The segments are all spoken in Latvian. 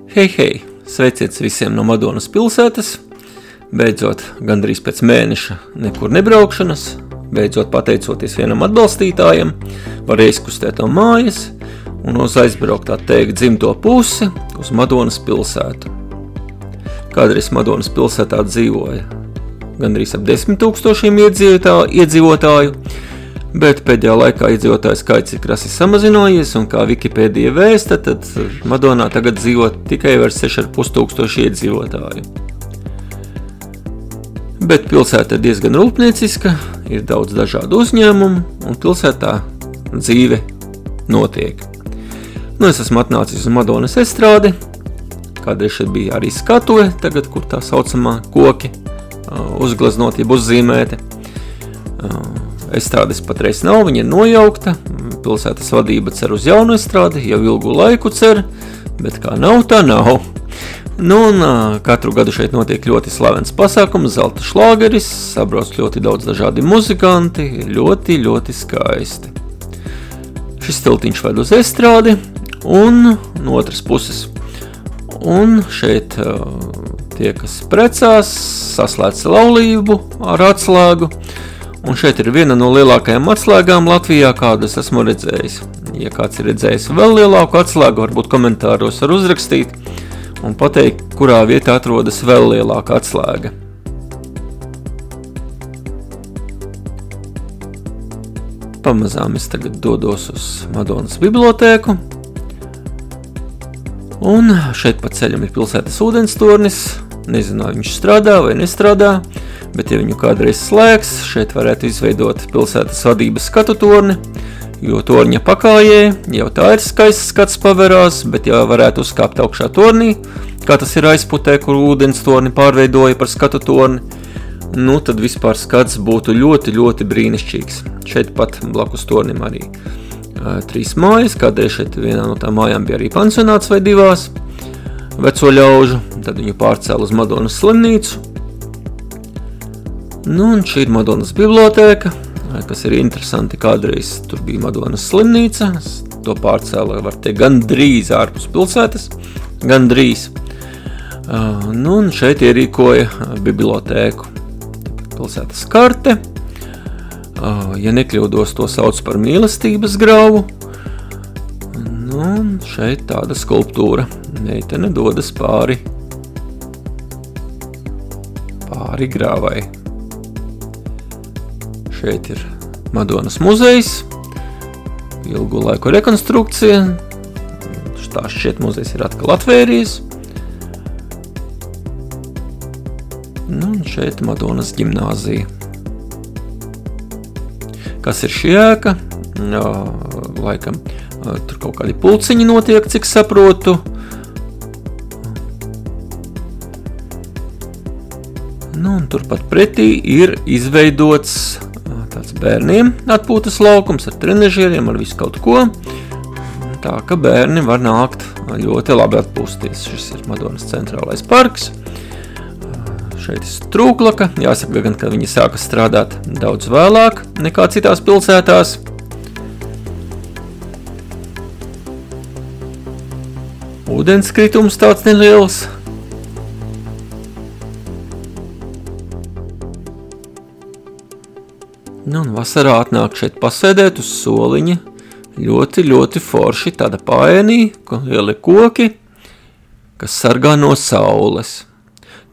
Hei, sveiciens visiem no Madonas pilsētas, beidzot gandrīz pēc mēneša nekur nebraukšanas, beidzot pateicoties vienam atbalstītājam, var izkustēt no mājas un uz aizbraukt tā teikt dzimto pusi uz Madonas pilsētu. Kādreiz Madonas pilsētā dzīvoja gandrīz ap 10 000 iedzīvotāju, bet pēdējā laikā iedzīvotāju skaits ir krasi samazinājies, un kā Wikipēdija vēsta, tad Madonā tagad dzīvo tikai vairs 6500 iedzīvotāju. Bet pilsēta ir diezgan rūpnieciska, ir daudz dažādu uzņēmumu, un pilsētā dzīve notiek. Es esmu atnācis uz Madonas estrādi, kādreiz šeit bija arī skatuve, tagad, kur tā saucamā koki uzgleznoti, uzzīmēti. Estrādes patreiz nav, viņa ir nojaukta, pilsētas vadība cer uz jaunu estrādi, jau ilgu laiku cer, bet kā nav, tā nav. Katru gadu šeit notiek ļoti slavens pasākums, zelta šlāgeris, sabrauc ļoti daudz dažādi muzikanti, ļoti, ļoti skaisti. Šis tiltiņš ved uz estrādi, un no otras puses, un šeit tie, kas precās, saslēdz laulību ar atslēgu, un šeit ir viena no lielākajām atslēgām Latvijā, kādas esmu redzējis. Ja kāds ir redzējis vēl lielāku atslēgu, varbūt komentāros var uzrakstīt un pateikt, kurā vietā atrodas vēl lielāka atslēga. Pamazām es tagad dodos uz Madonas bibliotēku, un šeit pa ceļam ir pilsētas ūdenstornis, nezinu, vai viņš strādā vai nestrādā, bet ja viņu kādreiz slēgs, šeit varētu izveidot pilsētas vadības skatu torni, jo torņa pakājē jau tā ir skaists skats paverās, bet ja varētu uzkāpt augšā tornī, kā tas ir Aizputē, kur ūdens torni pārveidoja par skatu torni, tad vispār skats būtu ļoti, ļoti brīnišķīgs. Šeit pat blakus tornim arī 3 mājas, kādreiz šeit vienā no tām mājām bija arī pansionāts vai 2 veco ļaužu, tad viņu pārcēla uz Madonas slimnīcu. Un šī ir Madonas bibliotēka, kas ir interesanti, kādreiz tur bija Madonas slimnīca, to pārcēla, var teikt, gandrīz ārpus pilsētas, gandrīz. Un šeit ierīkoja bibliotēku. Pilsētas karte, ja nekļūdos, to sauc par mīlestības gravu, un šeit tāda skulptūra, meitene dodas pāri grāvai. Šeit ir Madonas muzejs, ilgu laiku rekonstrukcija, tā šķiet muzejs ir atkal atvērties. Un šeit Madonas ģimnāzija. Kas ir šī ēka? Laikam tur kaut kādi pulciņi notiek, cik saprotu. Un turpat pretī ir izveidots tāds bērniem atpūtas laukums ar trenežieriem, ar visu kaut ko. Tā, ka bērni var nākt ļoti labi atpūsties. Šis ir Madonas centrālais parks. Šeit ir Strūklaka. Jāsaka gan, ka viņi sāka strādāt daudz vēlāk nekā citās pilsētās. Ūdenskritums tāds neliels. Un vasarā atnāk šeit pasēdēt uz soliņa, ļoti, ļoti forši, tāda paēnī, lieli koki, kas sargā no saules.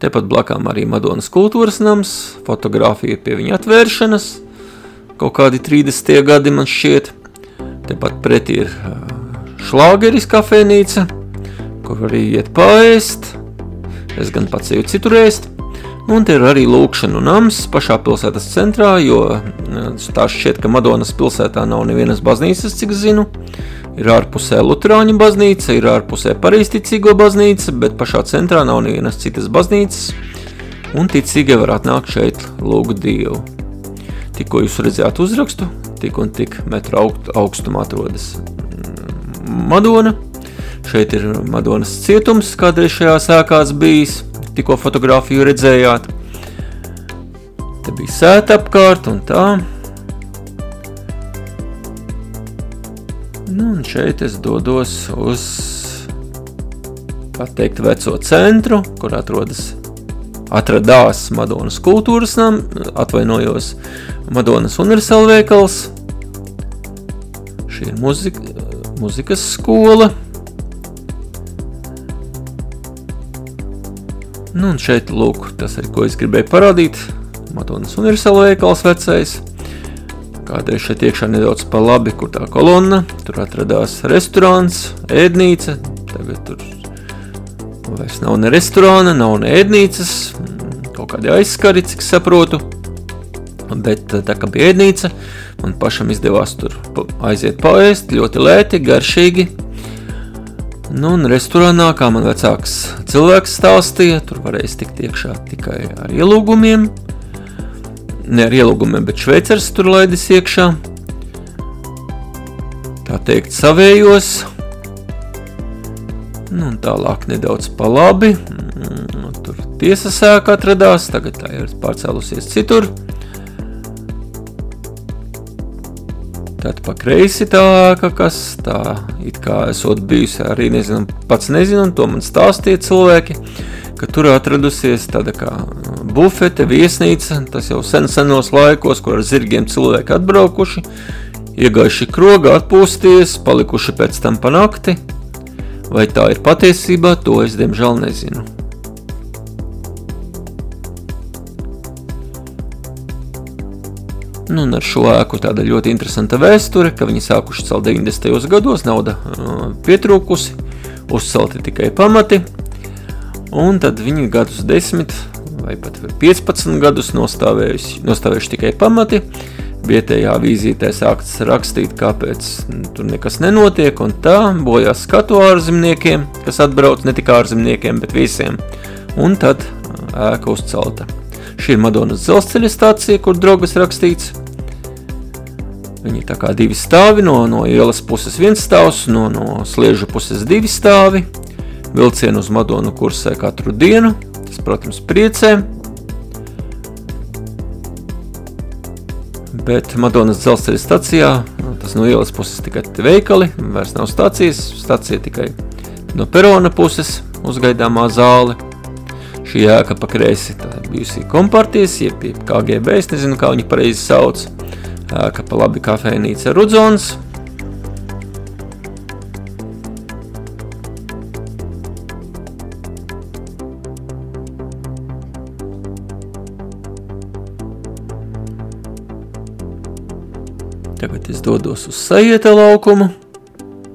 Tepat blakām arī Madonas kultūras nams, fotogrāfija pie viņa atvēršanas, kaut kādi 30. gadi man šķiet. Tepat pretī ir šlāgeris kafēnīca, kur arī iet paēst, es gan pats eju citur ēst. Un te ir arī lūkšanu nams pašā pilsētas centrā, jo tā šķiet, ka Madonas pilsētā nav nevienas baznīcas, cik zinu. Ir ārpusē luterāņu baznīca, ir ārpusē pareizticīgo baznīca, bet pašā centrā nav nevienas citas baznīcas, un ticīgie var atnākt šeit lūgt Dievu. Tikko jūs redzējāt uzrakstu, tik un tik metru augstumā atrodas Madona. Šeit ir Madonas cietums, kādreiz šajā sēkās bijis. Tikko fotogrāfiju redzējāt. Te bija sēta apkārt un tā. Un šeit es dodos uz kā teikt, veco centru, kur atradās Madonas kultūras Madonas universāla veikals. Šī ir muzikas skola. Nu, un šeit, lūk, tas arī, ko es gribēju parādīt. Madonas universāla veikals vecais. Kādreiz šeit iekšā nedaudz pa labi, kur tā kolonna. Tur atradās restorāns, ēdnīca. Tagad tur vairs nav ne restorāna, nav ne ēdnīcas. Kaut kādi aizskari, cik saprotu. Bet tā kā bija ēdnīca, man pašam izdevās tur aiziet paēst, ļoti lēti, garšīgi. Nu, un restorānā, kā man vecāks cilvēks stāstīja, tur varēs tikt iekšā tikai ar ielūgumiem. Ne ar ielūgumiem, bet šveicars tur laidis iekšā. Tā teikt, savējos. Nu, un tālāk nedaudz pa labi. Tur tiesas ēka atradās, tagad tā ir pārcēlusies citur. Tad pa kreisi tā ēka, kas tā it kā esot bijusi arī pats nezinu, un to man stāstīja cilvēki, ka tur atradusies tāda kā bufete, viesnīca, tas jau senos laikos, kur ar zirgiem cilvēki atbraukuši, iegājuši krogā, atpūsties, palikuši pēc tam pa nakti. Vai tā ir patiesībā, to es diemžēl nezinu. Nu, un ar šo ēku tāda ļoti interesanta vēsture, ka viņi sākuši celt 90. gados, nauda pietrūkusi, uzcelti tikai pamati, un tad viņi gadus 10 vai pat 15 gadus nostāvējuši tikai pamati. Vietējā avīzītē sākts rakstīt, kāpēc tur nekas nenotiek, un tā bojās skatu ārzemniekiem, kas atbrauc ne tikai ārzemniekiem, bet visiem, un tad ēka uzcelta. Šī ir Madonas dzelzceļa stācija, kur drogas rakstīts. Viņi ir tā kā divi stāvi, no ielas puses viens stāvs, no sliežu puses divi stāvi. Vilcienu uz Madonu kursē katru dienu, tas, protams, priecē. Bet Madonas dzelzceļa stacijā, tas no ielas puses tikai veikali, vairs nav stācijas, stacija tikai no perona puses uzgaidāmā zāle. Šī ēka pa kreisi tā bijusi kompartijas, jeb KGB, es nezinu, kā viņi pareizi sauc. Ēka pa labi kafejnīca Rudzons. Tagad es dodos uz Sajieta laukumu.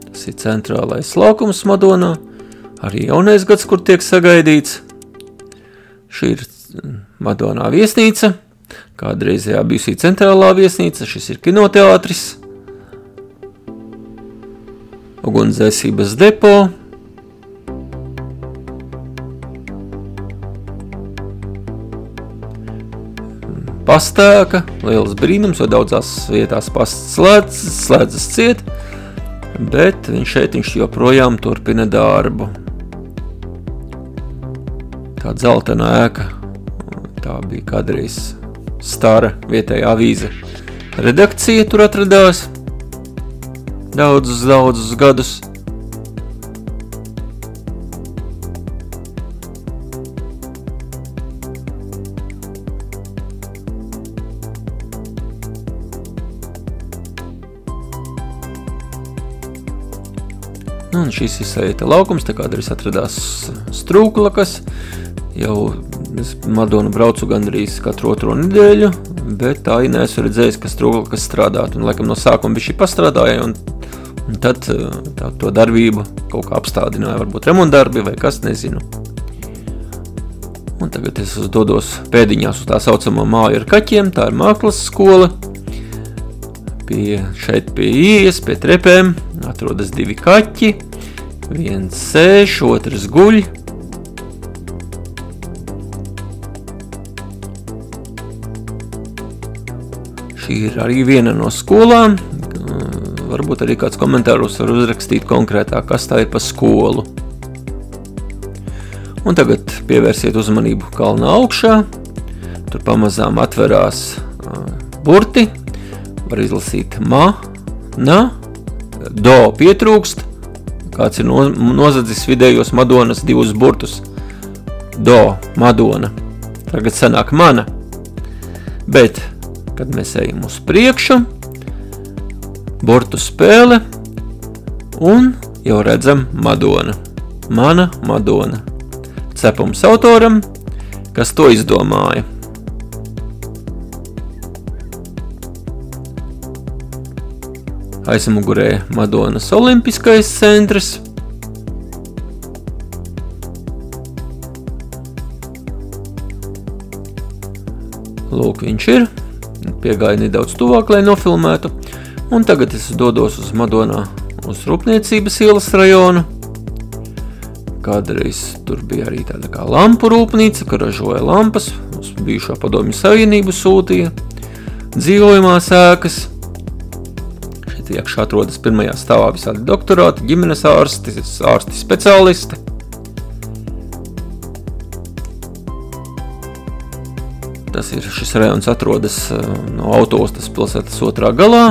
Tas ir centrālais laukums Madonā. Arī jaunais gads, kur tiek sagaidīts. Šī ir Madonā viesnīca, kādreizējā bijusī centrālā viesnīca, šis ir kinoteātris, ugunsdzēsības depo, pastēka, liels brīnums, jo daudzās vietās pasts slēdzas ciet, bet viņš joprojām turpina darbu. Tā dzeltena ēka, tā bija kādreiz Stara vietējā avīze. Redakcija tur atradās daudzus gadus. Nu, un šis ir Sajieta laukums, tā kādreiz atradās Strūklakas. Jau es Madonu braucu gandrīz katru otro nedēļu, bet tā ir neesmu redzējis, ka Strūklakas strādāt. Un laikam no sākuma bišķi pastrādāja, un tad to darbību kaut kā apstādināja, varbūt remontdarbi vai kas, nezinu. Un tagad es dodos pēdiņās uz tā saucamo māju ar kaķiem, tā ir mākslas skola. Šeit pie ieejas, pie trepēm atrodas divi kaķi, viens sēž, otrs guļ. Šī ir arī viena no skolām, varbūt arī kāds komentāros var uzrakstīt konkrētāk, kas tā ir pa skolu. Un tagad pievērsiet uzmanību kalna augšā, tur pamazām atverās burti, var izlasīt ma, na, do pietrūkst, kāds ir nozadzis vidējos Madonas divus burtus. Do, Madona. Tagad sanāk mana. Bet, kad mēs ejam uz priekšu, burtu spēle, un jau redzam Madona. Mana Madona. Cepums autoram, kas to izdomāja. Aizmugurē Madonas olimpiskais centrs. Lūk, viņš ir. Piegāja nedaudz tuvāk, lai nofilmētu. Un tagad es dodos uz Madonā, uz Rūpniecības ielas rajonu. Kādreiz tur bija arī tāda kā lampu rūpnīca, ka ražoja lampas. Uz bijušo Padomju Savienību sūtīja. Dzīvojamās ēkas. Šeit iekšā atrodas pirmajā stāvā visādi doktorāti, ģimenes ārsti speciālisti. Šis rajons atrodas no Autostas pilsētas otrā galā.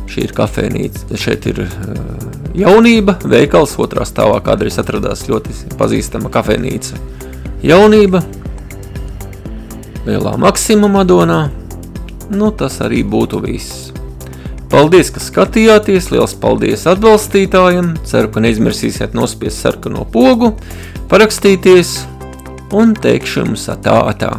Šī ir kafejnīca, šeit ir Jaunība, veikals, otrā stāvā kādreiz atradās ļoti pazīstama kafejnīca Jaunība, Lielā Maksima Madonā. Nu, tas arī būtu viss. Paldies, ka skatījāties, liels paldies atbalstītājiem, ceru, ka neizmirsīsiet nospiest sarkano pogu, parakstīties un teikšu jums atā.